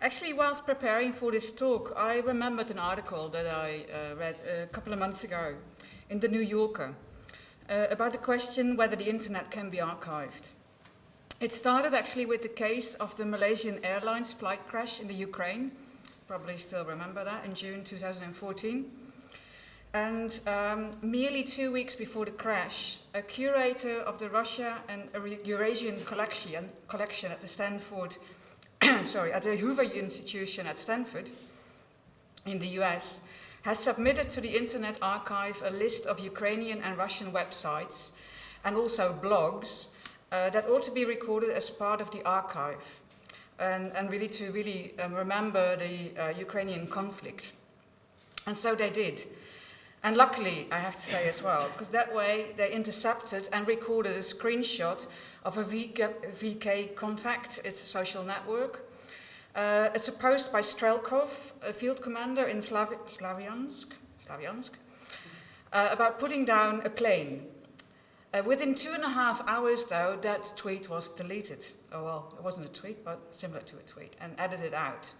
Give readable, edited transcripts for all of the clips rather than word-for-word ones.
Actually, whilst preparing for this talk, I remembered an article that I read a couple of months ago in the New Yorker about the question whether the internet can be archived. It started actually with the case of the Malaysian Airlines flight crash in the Ukraine. Probably still remember that, in June 2014. And merely 2 weeks before the crash, a curator of the Russia and Eurasian collection at the Stanford, at the Hoover Institution at Stanford in the US, has submitted to the Internet Archive a list of Ukrainian and Russian websites and also blogs that ought to be recorded as part of the archive and really to remember the Ukrainian conflict. And so they did. And luckily, I have to say as well, because that way they intercepted and recorded a screenshot of a VK contact. It's a social network. It's a post by Strelkov, a field commander in Slavyansk, about putting down a plane. Within 2.5 hours, though, that tweet was deleted. Oh, well, it wasn't a tweet, but similar to a tweet, and edited out.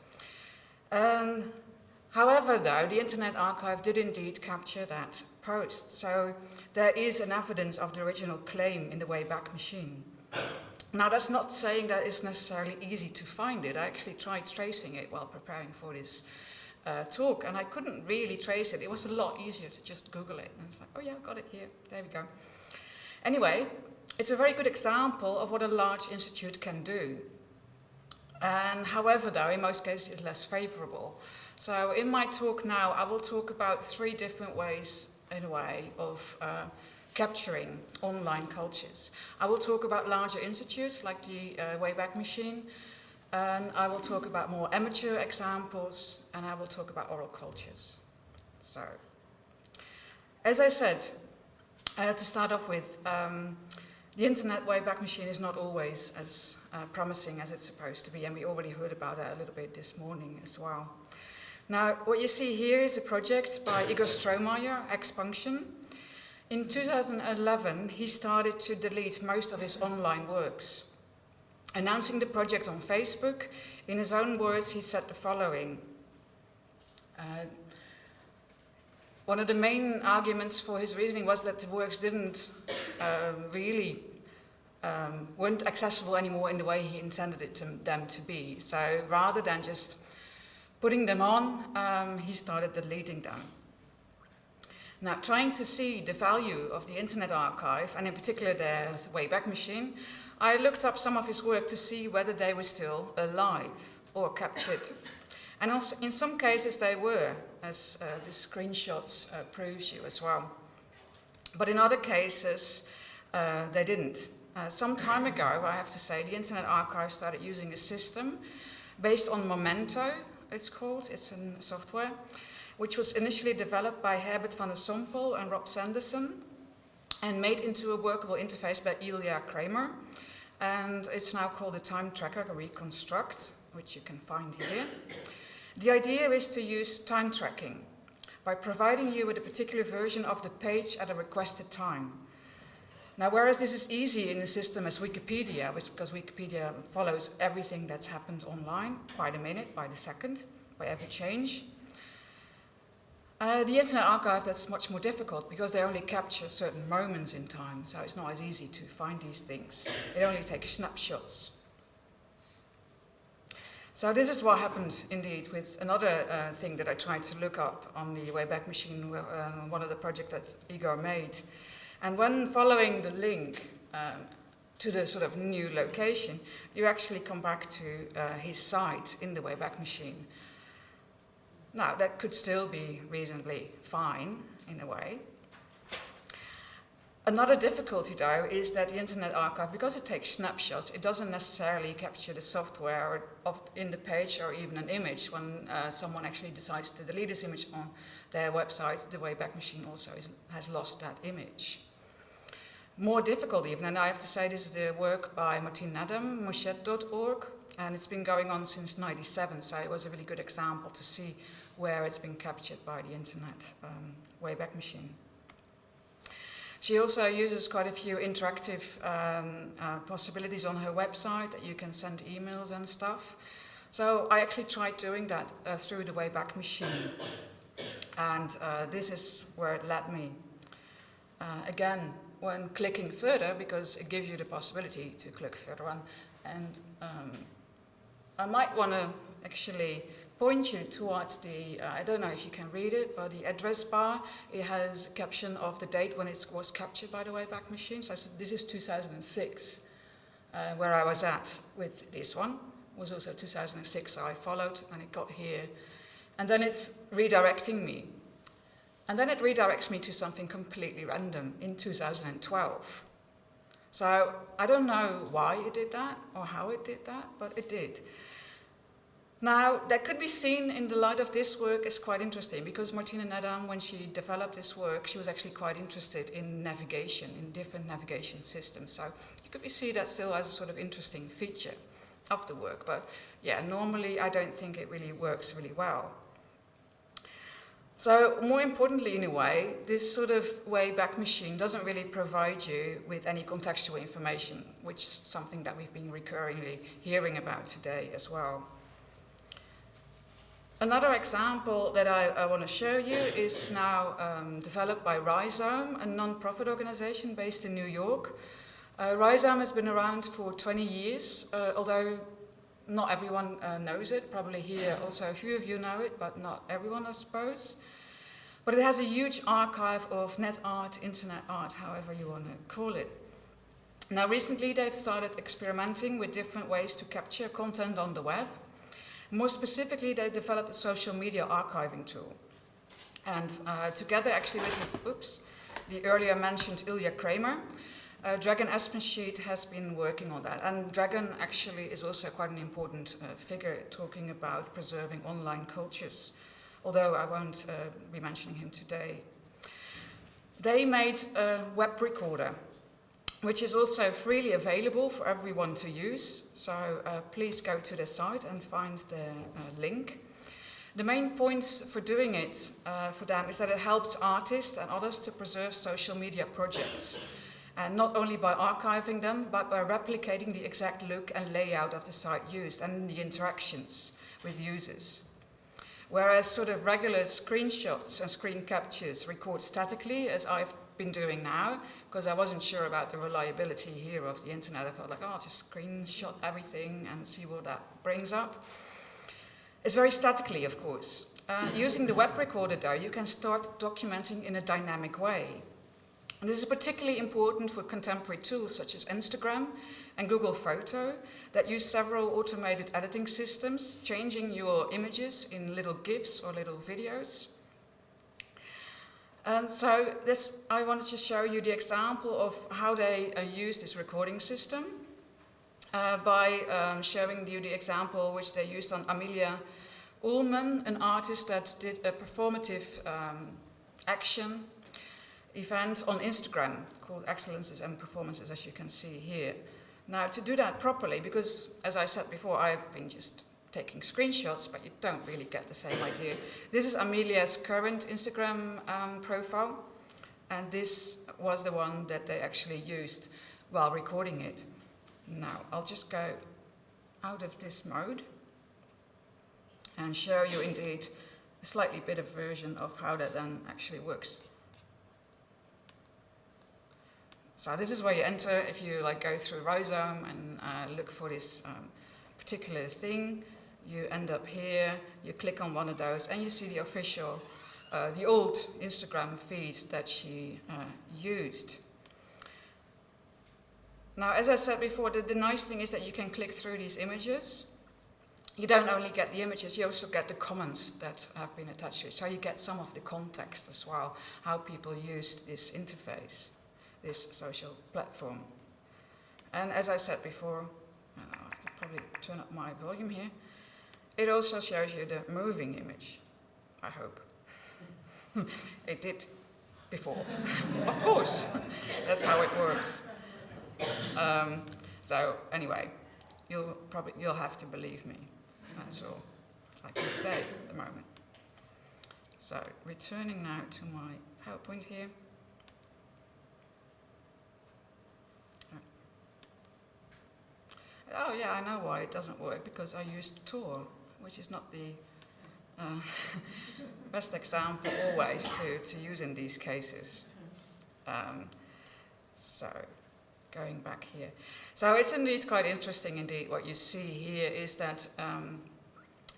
However, though, the Internet Archive did indeed capture that post, so there is an evidence of the original claim in the Wayback Machine. Now, that's not saying that it's necessarily easy to find it. I actually tried tracing it while preparing for this talk, and I couldn't really trace it. It was a lot easier to just Google it, and it's like, oh yeah, got it here, there we go. Anyway, it's a very good example of what a large institute can do. And however, though, in most cases, it's less favorable. So in my talk now, I will talk about 3 different ways, in a way, of capturing online cultures. I will talk about larger institutes, like the Wayback Machine, and I will talk about more amateur examples, and I will talk about oral cultures. So, as I said, to start off with, the Internet Wayback Machine is not always as promising as it's supposed to be, and we already heard about that a little bit this morning as well. Now, what you see here is a project by Igor Strohmeyer, Expunction. In 2011, he started to delete most of his online works. Announcing the project on Facebook, in his own words, he said the following. One of the main arguments for his reasoning was that the works weren't accessible anymore in the way he intended them to be. So rather than just putting them on, he started deleting them. Now, trying to see the value of the Internet Archive, and in particular the Wayback Machine, I looked up some of his work to see whether they were still alive or captured. And also, in some cases they were, as the screenshots proves you as well. But in other cases, they didn't. Some time ago, I have to say, the Internet Archive started using a system based on Memento, it's called, it's a software, which was initially developed by Herbert van der Sompel and Rob Sanderson and made into a workable interface by Ilya Kramer. And it's now called the Time Tracker Reconstruct, which you can find here. The idea is to use time tracking by providing you with a particular version of the page at a requested time. Now, whereas this is easy in a system as Wikipedia, because Wikipedia follows everything that's happened online by the minute, by the second, by every change, the Internet Archive, that's much more difficult because they only capture certain moments in time, so it's not as easy to find these things. It only takes snapshots. So this is what happened indeed with another thing that I tried to look up on the Wayback Machine, one of the projects that Igor made. And when following the link to the sort of new location, you actually come back to his site in the Wayback Machine. Now, that could still be reasonably fine, in a way. Another difficulty, though, is that the Internet Archive, because it takes snapshots, it doesn't necessarily capture the software in the page or even an image. When someone actually decides to delete this image on their website, the Wayback Machine also has lost that image. More difficult even, and I have to say this is the work by Martin Nadam, net.art, and it's been going on since '97, so it was a really good example to see where it's been captured by the Internet Wayback Machine. She also uses quite a few interactive possibilities on her website that you can send emails and stuff. So I actually tried doing that through the Wayback Machine, and this is where it led me. Again, when clicking further, because it gives you the possibility to click further on, and I might want to actually point you towards the, I don't know if you can read it, but the address bar, it has a caption of the date when it was captured by the Wayback Machine. So this is 2006, where I was at with this one. It was also 2006, so I followed and it got here. And then it's redirecting me. And then it redirects me to something completely random in 2012. So I don't know why it did that or how it did that, but it did. Now, that could be seen in the light of this work as quite interesting, because Martina Nedam, when she developed this work, she was actually quite interested in navigation, in different navigation systems. So you could see that still as a sort of interesting feature of the work. But yeah, normally I don't think it really works really well. So more importantly, in a way, this sort of Wayback Machine doesn't really provide you with any contextual information, which is something that we've been recurringly hearing about today as well. Another example that I want to show you is now developed by Rhizome, a non-profit organization based in New York. Rhizome has been around for 20 years, although not everyone knows it. Probably here also a few of you know it, but not everyone, I suppose. But it has a huge archive of net art, internet art, however you want to call it. Now recently they've started experimenting with different ways to capture content on the web. More specifically, they developed a social media archiving tool. And together actually with the earlier mentioned Ilya Kramer, Dragan Espenschied has been working on that. And Dragan actually is also quite an important figure talking about preserving online cultures, although I won't be mentioning him today. They made a web recorder, which is also freely available for everyone to use. So please go to their site and find the link. The main points for doing it for them is that it helps artists and others to preserve social media projects. And not only by archiving them, but by replicating the exact look and layout of the site used and the interactions with users. Whereas sort of regular screenshots and screen captures record statically, as I've been doing now, because I wasn't sure about the reliability here of the internet. I felt like, oh, I'll just screenshot everything and see what that brings up. It's very statically, of course. Using the web recorder, though, you can start documenting in a dynamic way. And this is particularly important for contemporary tools such as Instagram and Google Photo that use several automated editing systems, changing your images in little GIFs or little videos. And so I wanted to show you the example of how they use this recording system by showing you the example which they used on Amelia Ullman, an artist that did a performative action event on Instagram called Excellences and Performances, as you can see here. Now, to do that properly, because as I said before, I've been just taking screenshots, but you don't really get the same idea. This is Amelia's current Instagram profile, and this was the one that they actually used while recording it. Now, I'll just go out of this mode and show you indeed a slightly better version of how that then actually works. So this is where you enter if you go through Rhizome and look for this particular thing. You end up here, you click on one of those, and you see the official, the old Instagram feed that she used. Now, as I said before, the nice thing is that you can click through these images. You don't only get the images, you also get the comments that have been attached to it. So you get some of the context as well, how people used this interface, this social platform. And as I said before, I'll probably turn up my volume here. It also shows you the moving image, I hope. It did before, of course. That's how it works. So anyway, you'll have to believe me. That's all I can say at the moment. So returning now to my PowerPoint here. oh yeah, I know why it doesn't work, because I used Tor, which is not the best example always to use in these cases. So, going back here. So it's indeed quite interesting indeed. What you see here is that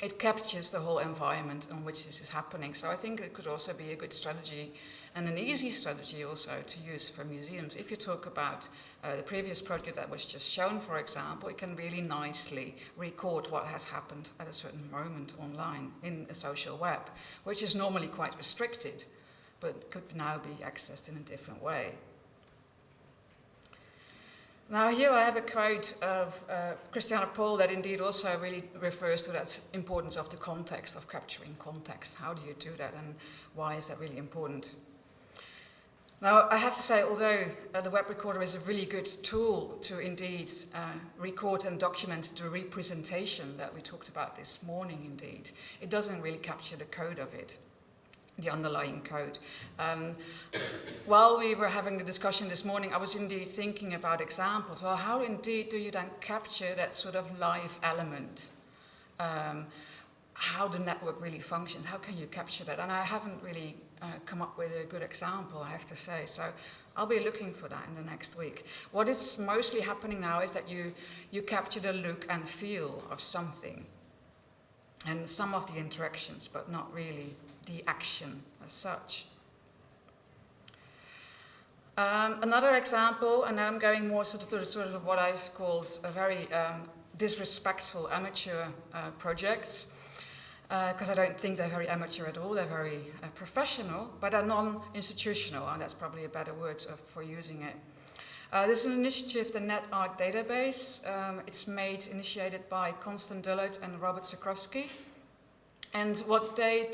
it captures the whole environment on which this is happening. So I think it could also be a good strategy and an easy strategy also to use for museums. If you talk about the previous project that was just shown, for example, it can really nicely record what has happened at a certain moment online in a social web, which is normally quite restricted, but could now be accessed in a different way. Now here I have a quote of Christiane Pohl that indeed also really refers to that importance of the context, of capturing context. How do you do that, and why is that really important? Now I have to say, although the web recorder is a really good tool to indeed record and document the representation that we talked about this morning indeed, it doesn't really capture the code of it, the underlying code. While we were having the discussion this morning, I was indeed thinking about examples. Well, how indeed do you then capture that sort of live element? How the network really functions, how can you capture that? And I haven't really come up with a good example, I have to say, so I'll be looking for that in the next week. What is mostly happening now is that you capture the look and feel of something, and some of the interactions, but not really the action as such. Another example, and now I'm going more to sort of what I call a very disrespectful amateur projects, because I don't think they're very amateur at all. They're very professional, but they're non-institutional, and that's probably a better word for using it. This is an initiative, the net.art database. It's initiated by Constant Dullard and Robert Sikowski. And what they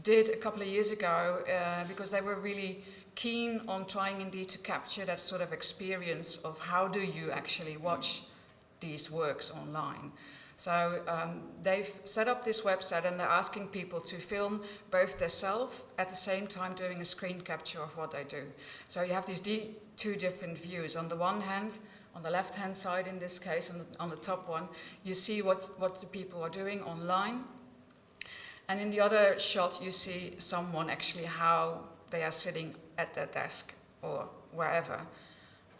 did a couple of years ago, because they were really keen on trying indeed to capture that sort of experience of how do you actually watch these works online. So they've set up this website, and they're asking people to film both themselves at the same time doing a screen capture of what they do. So you have these two different views. On the one hand, on the left-hand side in this case, and on the top one, you see what the people are doing online. And in the other shot, you see someone actually how they are sitting at their desk or wherever,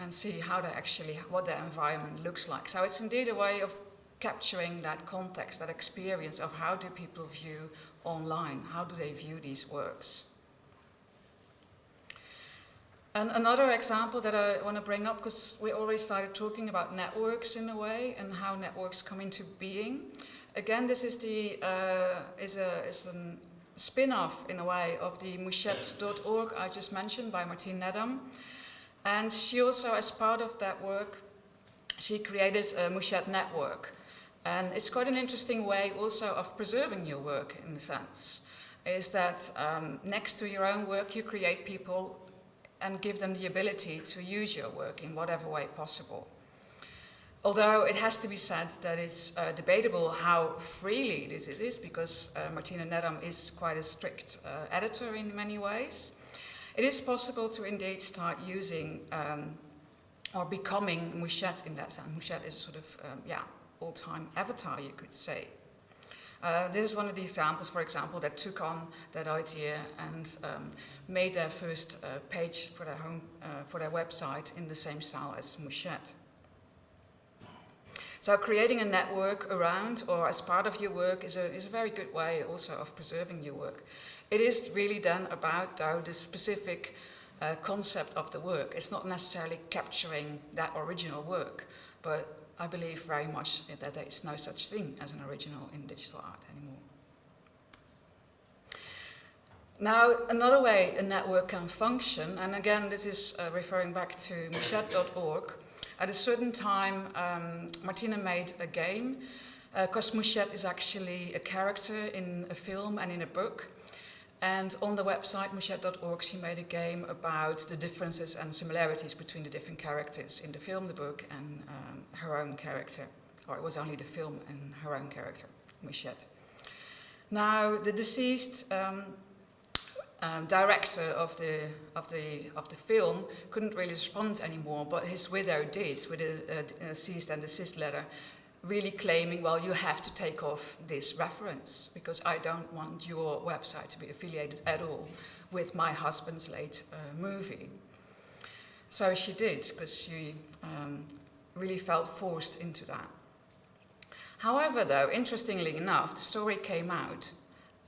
and see how they actually, what their environment looks like. So it's indeed a way of capturing that context, that experience of how do people view online, how do they view these works. And another example that I want to bring up, because we already started talking about networks in a way, and how networks come into being. Again, this is a spin-off in a way of the net.art I just mentioned by Martine Nedam. And she also, as part of that work, she created a Mouchet network. And it's quite an interesting way also of preserving your work, in a sense, is that next to your own work, you create people and give them the ability to use your work in whatever way possible. Although it has to be said that it's debatable how freely this is, because Martine Nedam is quite a strict editor in many ways. It is possible to indeed start using or becoming Mouchet in that sense. Mouchet is sort of, all-time avatar, you could say. This is one of the examples, for example, that took on that idea and made their first page for their website in the same style as Mouchet. So creating a network around or as part of your work is a very good way also of preserving your work. It is really then about, though, the specific concept of the work. It's not necessarily capturing that original work, but I believe very much that there is no such thing as an original in digital art anymore. Now, another way a network can function, and again, this is referring back to Mouchet.org. At a certain time, Martine made a game, because Mouchet is actually a character in a film and in a book. And on the website, Mouchet.org, she made a game about the differences and similarities between the different characters in the film, the book, and her own character. Or it was only the film and her own character, Mouchet. Now, the deceased director of the film couldn't really respond anymore, but his widow did with a cease and desist letter, really claiming, well, you have to take off this reference because I don't want your website to be affiliated at all with my husband's late movie. So she did, because she really felt forced into that. However, though, interestingly enough, the story came out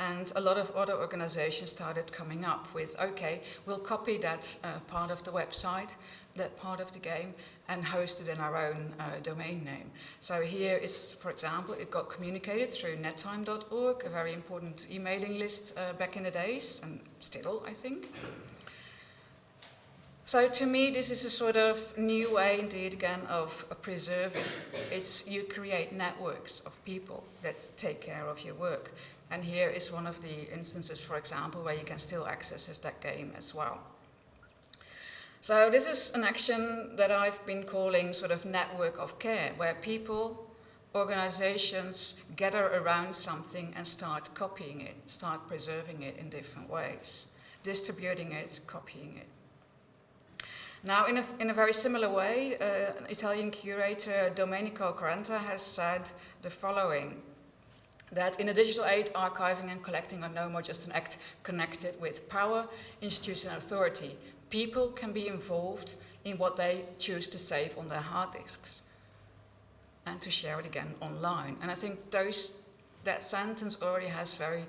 and a lot of other organizations started coming up with, okay, we'll copy that part of the website, that part of the game, and host it in our own domain name. So here is, for example, it got communicated through net.art, a very important emailing list back in the days, and still, I think. So to me, this is a sort of new way, indeed, again, of preserving. It's you create networks of people that take care of your work. And here is one of the instances, for example, where you can still access that game as well. So this is an action that I've been calling sort of network of care, where people, organizations gather around something and start copying it, start preserving it in different ways, distributing it, copying it. Now, in a very similar way, Italian curator Domenico Quaranta has said the following, that in a digital age, archiving and collecting are no more just an act connected with power, institution, and authority. People can be involved in what they choose to save on their hard disks and to share it again online. And I think that sentence already has very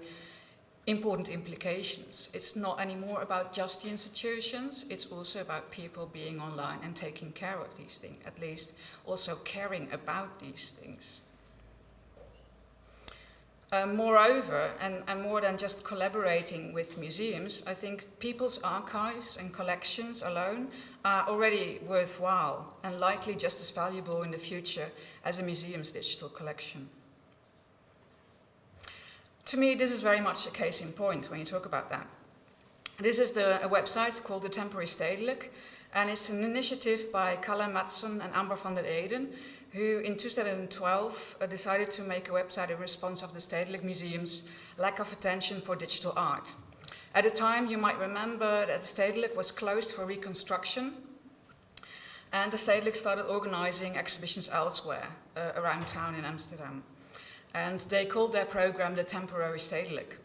important implications. It's not anymore about just the institutions, it's also about people being online and taking care of these things, at least also caring about these things. Moreover, and more than just collaborating with museums, I think people's archives and collections alone are already worthwhile and likely just as valuable in the future as a museum's digital collection. To me, this is very much a case in point when you talk about that. This is a website called the Temporary Stedelijk, and it's an initiative by Kalle Mattsson and Amber van der Eden, who in 2012 decided to make a website in response of the Stedelijk Museum's lack of attention for digital art. At the time, you might remember that the Stedelijk was closed for reconstruction, and the Stedelijk started organizing exhibitions elsewhere around town in Amsterdam. And they called their program the Temporary Stedelijk.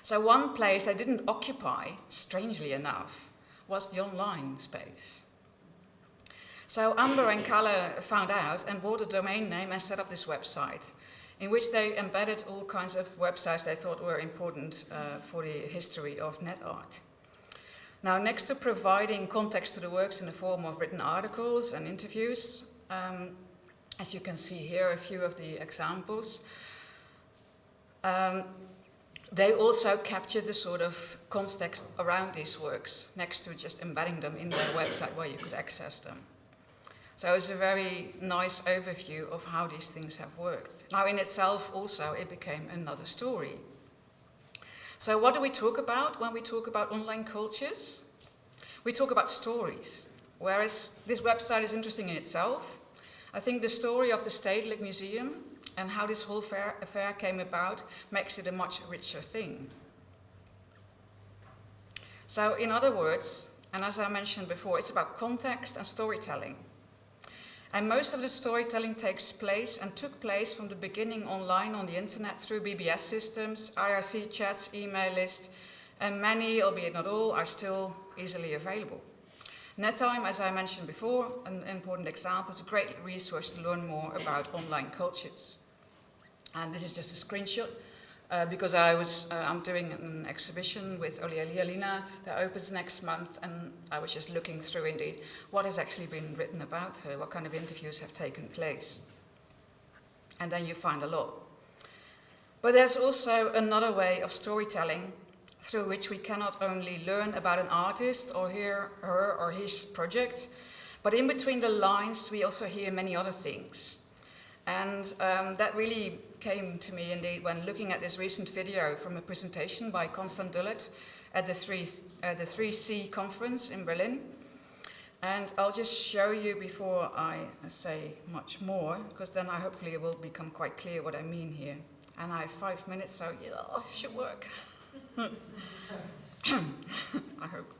So one place they didn't occupy, strangely enough, was the online space. So Amber and Kalle found out and bought a domain name and set up this website, in which they embedded all kinds of websites they thought were important for the history of net art. Now, next to providing context to the works in the form of written articles and interviews, as you can see here, a few of the examples, they also captured the sort of context around these works, next to just embedding them in their website where you could access them. So it's a very nice overview of how these things have worked. Now, in itself, also, it became another story. So what do we talk about when we talk about online cultures? We talk about stories, whereas this website is interesting in itself. I think the story of the Stedelijk Museum and how this whole affair came about makes it a much richer thing. So in other words, and as I mentioned before, it's about context and storytelling. And most of the storytelling takes place and took place from the beginning online on the internet through BBS systems, IRC chats, email lists, and many, albeit not all, are still easily available. NetTime, as I mentioned before, an important example, is a great resource to learn more about online cultures. And this is just a screenshot because I'm doing an exhibition with Lialina that opens next month, and I was just looking through indeed what has actually been written about her, what kind of interviews have taken place. And then you find a lot. But there's also another way of storytelling through which we can not only learn about an artist or hear her or his project, but in between the lines we also hear many other things. And that really came to me indeed when looking at this recent video from a presentation by Constant Dullet at the 3C conference in Berlin. And I'll just show you before I say much more, because then hopefully it will become quite clear what I mean here. And I have 5 minutes, so yeah, it should work. I hope.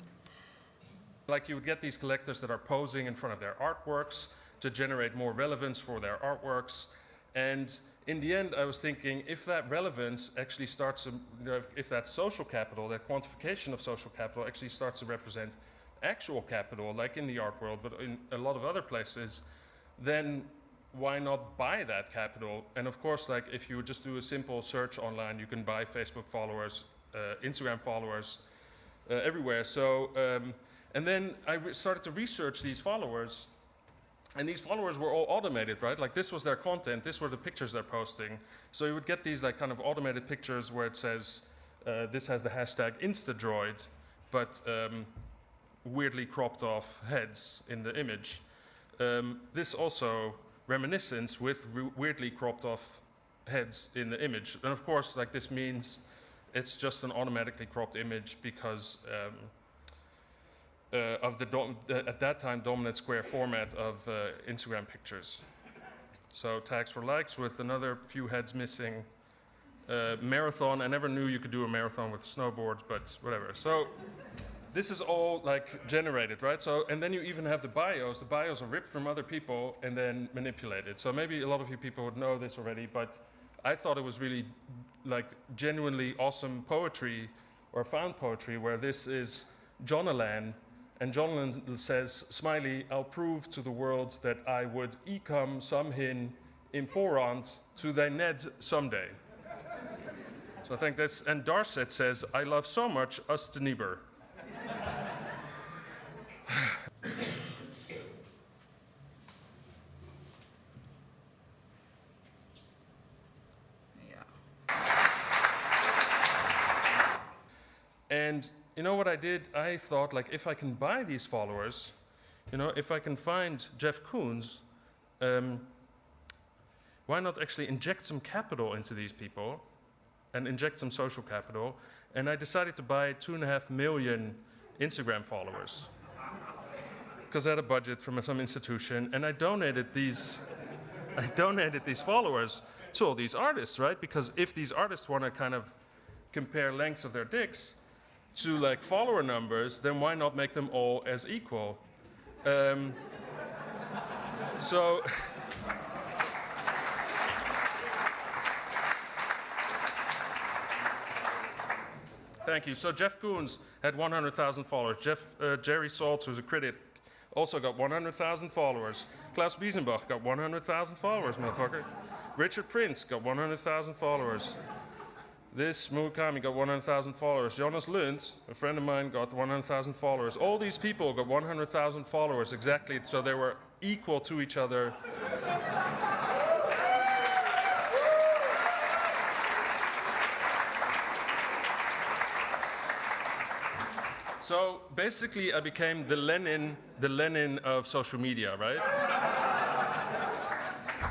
Like you would get these collectors that are posing in front of their artworks to generate more relevance for their artworks. And in the end, I was thinking, if that relevance actually starts, if that social capital, that quantification of social capital actually starts to represent actual capital, like in the art world, but in a lot of other places, then why not buy that capital? And of course, like if you just do a simple search online, you can buy Facebook followers, Instagram followers, everywhere. So, and then I started to research these followers, and these followers were all automated, right? Like this was their content, this were the pictures they're posting. So you would get these like kind of automated pictures where it says, this has the hashtag Instadroid, but weirdly cropped off heads in the image. This also reminiscence with weirdly cropped off heads in the image. And of course, like this means it's just an automatically cropped image because of the at that time dominant square format of Instagram pictures. So tags for likes with another few heads missing. Marathon, I never knew you could do a marathon with a snowboard, but whatever. So this is all like generated, right? So, and then you even have the bios. The bios are ripped from other people and then manipulated. So maybe a lot of you people would know this already, but I thought it was really like genuinely awesome poetry or found poetry where this is Jonalan, and Jonalan says, Smiley, I'll prove to the world that I would ecom some hin important to thy Ned someday. So I think that's, and Darset says, I love so much us de neighbor. And you know what I did? I thought, like, if I can buy these followers, you know, if I can find Jeff Koons, why not actually inject some capital into these people and inject some social capital? And I decided to buy 2.5 million Instagram followers because I had a budget from some institution, and I donated these followers to all these artists, right? Because if these artists want to kind of compare lengths of their dicks to like follower numbers, then why not make them all as equal? So thank you. So Jeff Koons had 100,000 followers. Jerry Saltz, who's a critic, also got 100,000 followers. Klaus Biesenbach got 100,000 followers, motherfucker. Richard Prince got 100,000 followers. This Murakami got 100,000 followers. Jonas Lund, a friend of mine, got 100,000 followers. All these people got 100,000 followers exactly, so they were equal to each other. So basically, I became the Lenin of social media, right?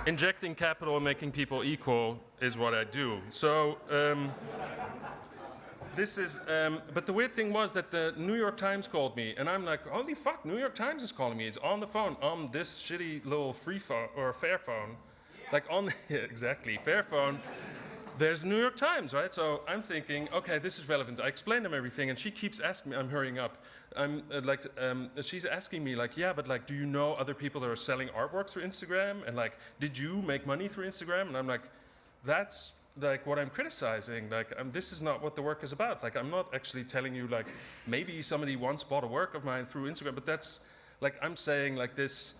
Injecting capital and making people equal is what I do. So this is, but the weird thing was that the New York Times called me, and I'm like, holy fuck, New York Times is calling me. It's on the phone, on this shitty little free phone, or fair phone. Like on the, yeah, exactly, fair phone. There's New York Times, right? So I'm thinking, okay, this is relevant. I explain them everything, and she keeps asking me, I'm hurrying up. She's asking me, like, yeah, but like, do you know other people that are selling artwork through Instagram? And like, did you make money through Instagram? And I'm like, that's like what I'm criticizing. Like, this is not what the work is about. Like, I'm not actually telling you, like, maybe somebody once bought a work of mine through Instagram, but that's, like, I'm saying, like, this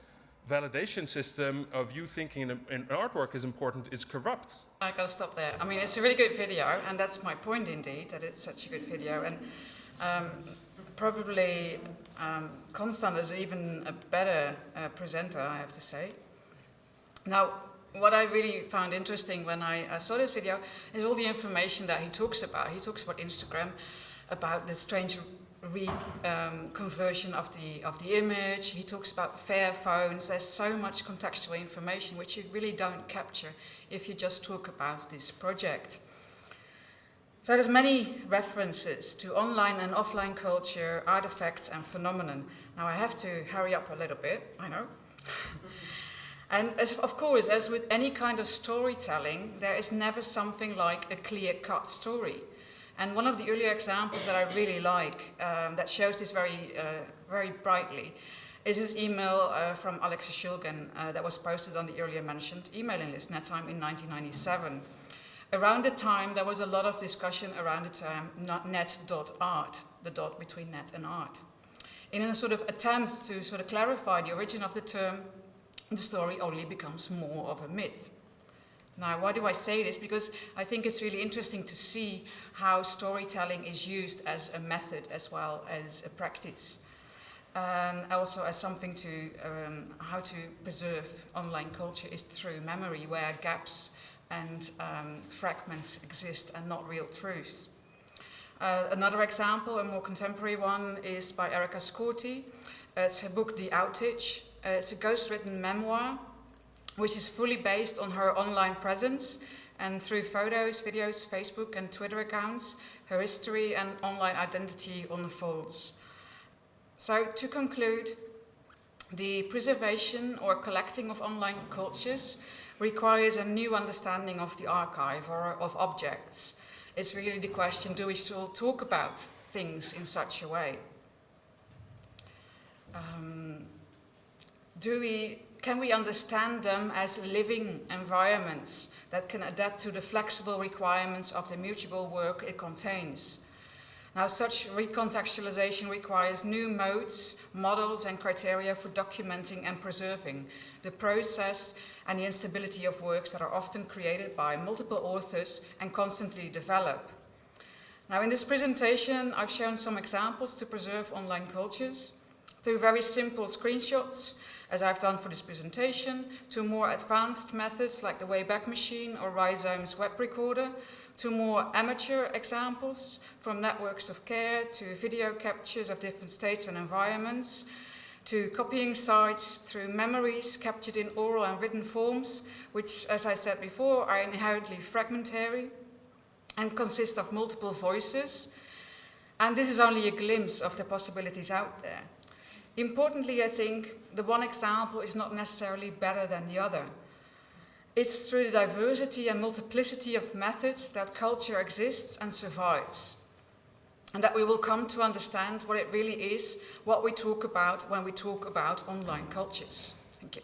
validation system of you thinking an artwork is important is corrupt. I gotta stop there. I mean, it's a really good video, and that's my point indeed, that it's such a good video. And probably Constant is even a better presenter, I have to say. Now, what I really found interesting when I saw this video is all the information that he talks about. He talks about Instagram, about the strange conversion of the image. He talks about fair phones. There's so much contextual information which you really don't capture if you just talk about this project. So there's many references to online and offline culture, artifacts and phenomenon. Now I have to hurry up a little bit, I know. And of course, as with any kind of storytelling, there is never something like a clear-cut story. And one of the earlier examples that I really like, that shows this very brightly, is this email from Alex Shulgin that was posted on the earlier mentioned emailing list, NetTime, in 1997. Around the time, there was a lot of discussion around the term net.art, the dot between net and art. In a sort of attempt to sort of clarify the origin of the term, the story only becomes more of a myth. Now, why do I say this? Because I think it's really interesting to see how storytelling is used as a method as well as a practice. And also as something to, how to preserve online culture is through memory, where gaps and fragments exist and not real truths. Another example, a more contemporary one, is by Erica Scorti. It's her book, The Outage. It's a ghostwritten memoir, which is fully based on her online presence and through photos, videos, Facebook and Twitter accounts, her history and online identity unfolds. So to conclude, the preservation or collecting of online cultures requires a new understanding of the archive or of objects. It's really the question, do we still talk about things in such a way? Can we understand them as living environments that can adapt to the flexible requirements of the mutable work it contains? Now, such recontextualization requires new modes, models and criteria for documenting and preserving the process and the instability of works that are often created by multiple authors and constantly develop. Now, in this presentation, I've shown some examples to preserve online cultures through very simple screenshots, as I've done for this presentation, to more advanced methods like the Wayback Machine or Rhizome's web recorder, to more amateur examples from networks of care to video captures of different states and environments, to copying sites through memories captured in oral and written forms, which, as I said before, are inherently fragmentary and consist of multiple voices. And this is only a glimpse of the possibilities out there. Importantly, I think the one example is not necessarily better than the other. It's through the diversity and multiplicity of methods that culture exists and survives, and that we will come to understand what it really is, what we talk about when we talk about online cultures. Thank you.